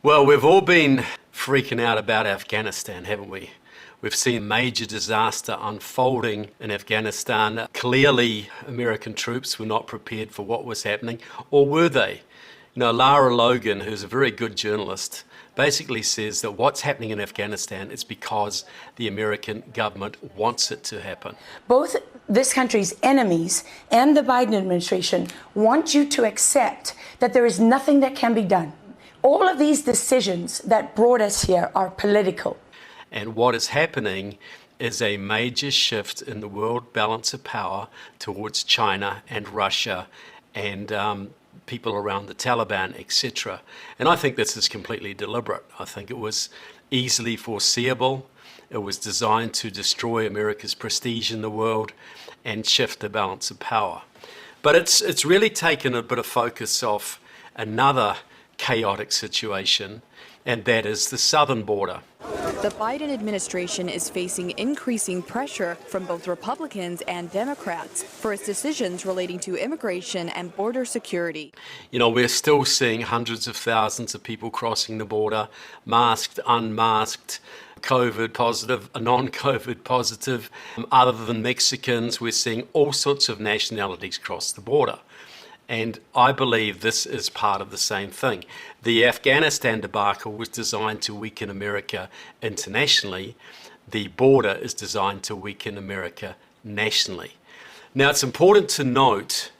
Well, we've all been freaking out about Afghanistan, haven't we? We've seen major disaster unfolding in Afghanistan. Clearly, American troops were not prepared for what was happening, or were they? You know, Lara Logan, who's a very good journalist, basically says that what's happening in Afghanistan is because the American government wants it to happen. Both this country's enemies and the Biden administration want you to accept that there is nothing that can be done. All of these decisions that brought us here are political. And what is happening is a major shift in the world balance of power towards China and Russia and people around the Taliban, etc. And I think this is completely deliberate. I think it was easily foreseeable. It was designed to destroy America's prestige in the world and shift the balance of power. But it's really taken a bit of focus off another chaotic situation, and that is the southern border. The Biden administration is facing increasing pressure from both Republicans and Democrats for its decisions relating to immigration and border security. You know, we're still seeing hundreds of thousands of people crossing the border, masked, unmasked, COVID positive, non-COVID positive. Other than Mexicans, we're seeing all sorts of nationalities cross the border. And I believe this is part of the same thing. The Afghanistan debacle was designed to weaken America internationally. The border is designed to weaken America nationally. Now, it's important to note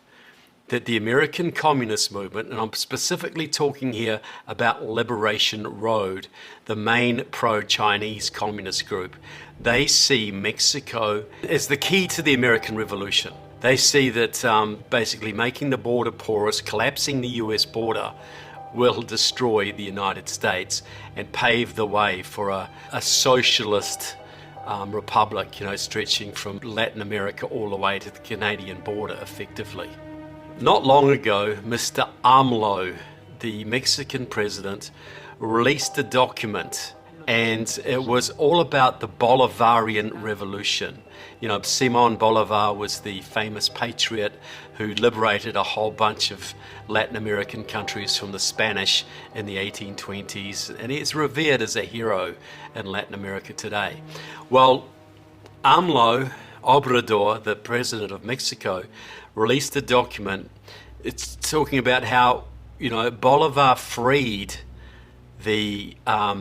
that the American Communist Movement, and I'm specifically talking here about Liberation Road, the main pro-Chinese communist group, they see Mexico as the key to the American Revolution. They see that basically making the border porous, collapsing the US border, will destroy the United States and pave the way for a socialist republic, you know, stretching from Latin America all the way to the Canadian border effectively. Not long ago, Mr. AMLO, the Mexican president, released a document, and it was all about the Bolivarian Revolution. You know, Simón Bolívar was the famous patriot who liberated a whole bunch of Latin American countries from the Spanish in the 1820s, and he's revered as a hero in Latin America today. Well, AMLO Obrador, the president of Mexico, released a document. It's talking about how, you know, Bolivar freed the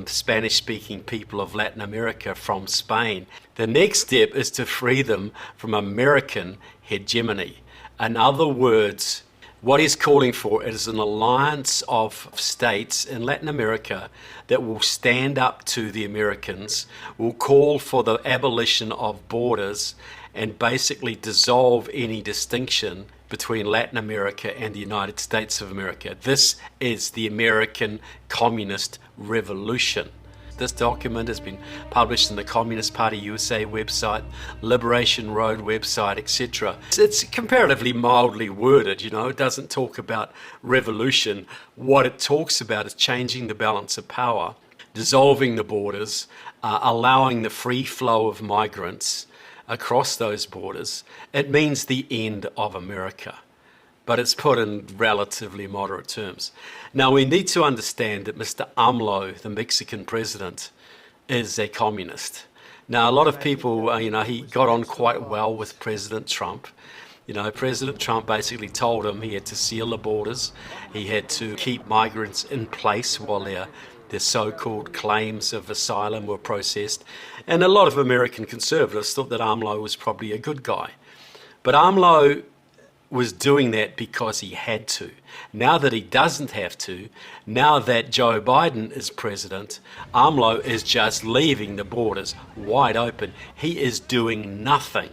Spanish-speaking people of Latin America from Spain. The next step is to free them from American hegemony. In other words, what he's calling for is an alliance of states in Latin America that will stand up to the Americans, will call for the abolition of borders, and basically dissolve any distinction between Latin America and the United States of America. This is the American Communist Revolution. This document has been published in the Communist Party USA website, Liberation Road website, etc. It's comparatively mildly worded, you know, it doesn't talk about revolution. What it talks about is changing the balance of power, dissolving the borders, allowing the free flow of migrants across those borders. It means the end of America, but it's put in relatively moderate terms. Now, we need to understand that Mr. AMLO, the Mexican president, is a communist. Now, a lot of people, you know, he got on quite well with President Trump. You know, President Trump basically told him he had to seal the borders, he had to keep migrants in place while their so-called claims of asylum were processed. And a lot of American conservatives thought that AMLO was probably a good guy. But AMLO was doing that because he had to. Now that he doesn't have to, now that Joe Biden is president, AMLO is just leaving the borders wide open. He is doing nothing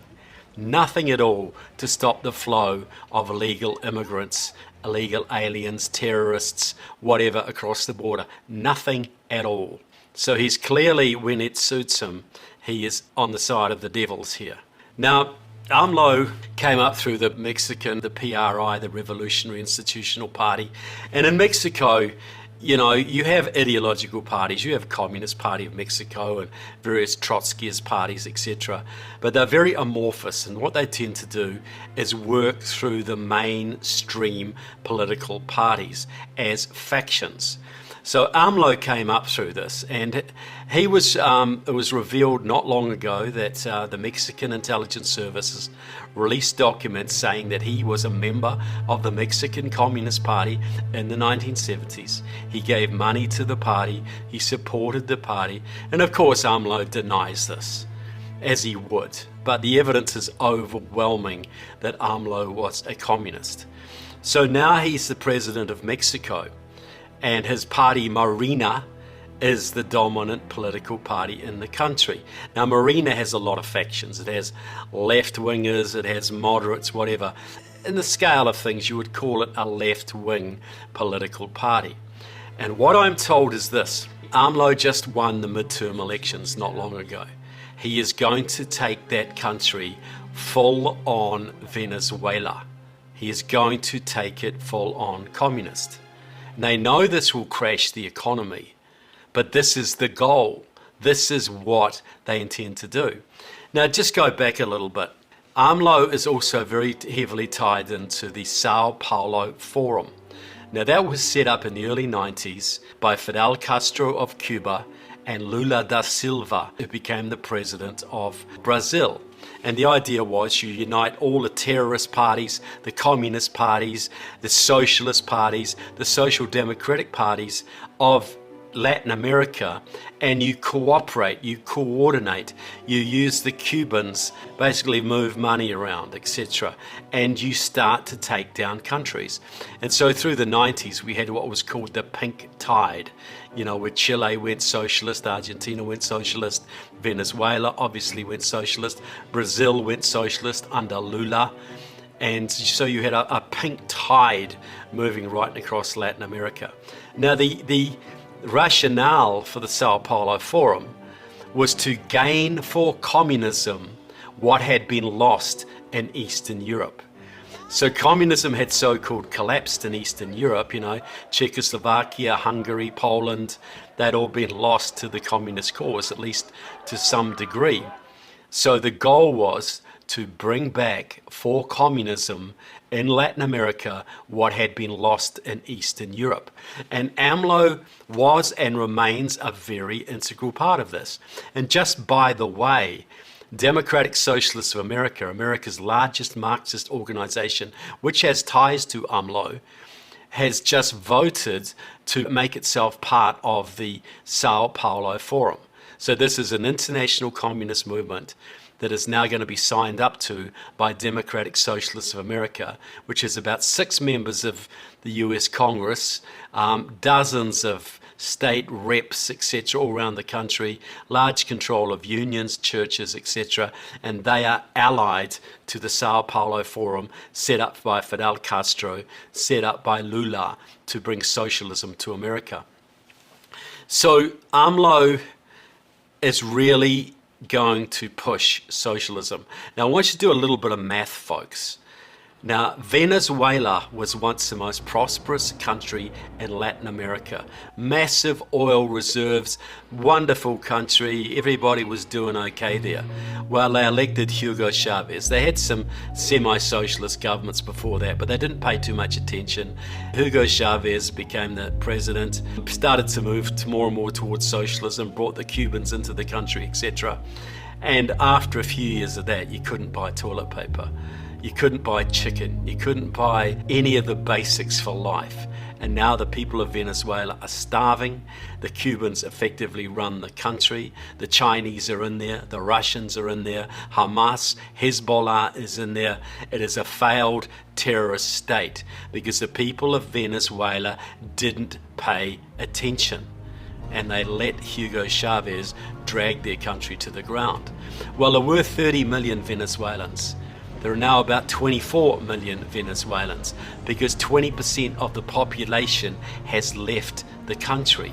at all to stop the flow of illegal immigrants, illegal aliens, terrorists, whatever across the border. Nothing at all. So he's clearly, when it suits him, he is on the side of the devils here. Now, AMLO came up through the PRI, the Revolutionary Institutional Party. And in Mexico, you know, you have ideological parties. You have Communist Party of Mexico and various Trotskyist parties, etc. But they're very amorphous, and what they tend to do is work through the mainstream political parties as factions. So AMLO came up through this, and he was. It was revealed not long ago that the Mexican intelligence services released documents saying that he was a member of the Mexican Communist Party in the 1970s. He gave money to the party, he supported the party, and of course AMLO denies this, as he would. But the evidence is overwhelming that AMLO was a communist. So now he's the president of Mexico, and his party Morena is the dominant political party in the country. Now Morena has a lot of factions. It has left-wingers, it has moderates, whatever. In the scale of things, you would call it a left-wing political party. And what I'm told is this: AMLO just won the midterm elections not long ago. He is going to take that country full on Venezuela. He is going to take it full on communist. And they know this will crash the economy, but this is the goal. This is what they intend to do. Now, just go back a little bit. AMLO is also very heavily tied into the Sao Paulo Forum. Now, that was set up in the early 90s by Fidel Castro of Cuba and Lula da Silva, who became the president of Brazil. And the idea was you unite all the terrorist parties, the communist parties, the socialist parties, the social democratic parties of Latin America, and you cooperate, you coordinate, you use the Cubans, basically move money around, etc. And you start to take down countries. And so through the 90s, we had what was called the pink tide, where Chile went socialist, Argentina went socialist, Venezuela obviously went socialist, Brazil went socialist under Lula. And so you had a pink tide moving right across Latin America. Now the rationale for the Sao Paulo Forum was to gain for communism what had been lost in Eastern Europe. So communism had so-called collapsed in Eastern Europe, Czechoslovakia, Hungary, Poland, they'd all been lost to the communist cause, at least to some degree. So the goal was to bring back for communism in Latin America what had been lost in Eastern Europe. And AMLO was and remains a very integral part of this. And just by the way, Democratic Socialists of America, America's largest Marxist organization, which has ties to AMLO, has just voted to make itself part of the Sao Paulo Forum. So this is an international communist movement that is now going to be signed up to by Democratic Socialists of America, which is about 6 members of the US Congress, dozens of state reps, etc., all around the country, large control of unions, churches, etc., and they are allied to the Sao Paulo Forum, set up by Fidel Castro, set up by Lula to bring socialism to America. So AMLO is really going to push socialism. Now I want you to do a little bit of math, folks. Now, Venezuela was once the most prosperous country in Latin America. Massive oil reserves, wonderful country, everybody was doing okay there. Well, they elected Hugo Chavez. They had some semi-socialist governments before that, but they didn't pay too much attention. Hugo Chavez became the president, started to move more and more towards socialism, brought the Cubans into the country, etc. And after a few years of that, you couldn't buy toilet paper. You couldn't buy chicken. You couldn't buy any of the basics for life. And now the people of Venezuela are starving. The Cubans effectively run the country. The Chinese are in there. The Russians are in there. Hamas, Hezbollah is in there. It is a failed terrorist state because the people of Venezuela didn't pay attention. And they let Hugo Chavez drag their country to the ground. Well, there were 30 million Venezuelans. There are now about 24 million Venezuelans because 20% of the population has left the country.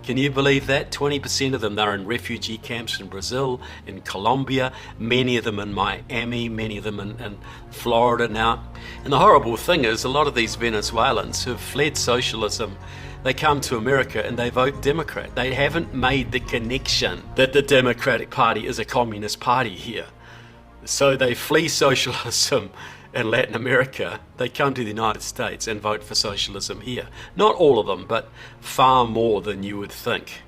Can you believe that? 20% of them are in refugee camps in Brazil, in Colombia, many of them in Miami, many of them in Florida now. And the horrible thing is a lot of these Venezuelans who have fled socialism, they come to America and they vote Democrat. They haven't made the connection that the Democratic Party is a communist party here. So they flee socialism in Latin America, they come to the United States and vote for socialism here. Not all of them, but far more than you would think.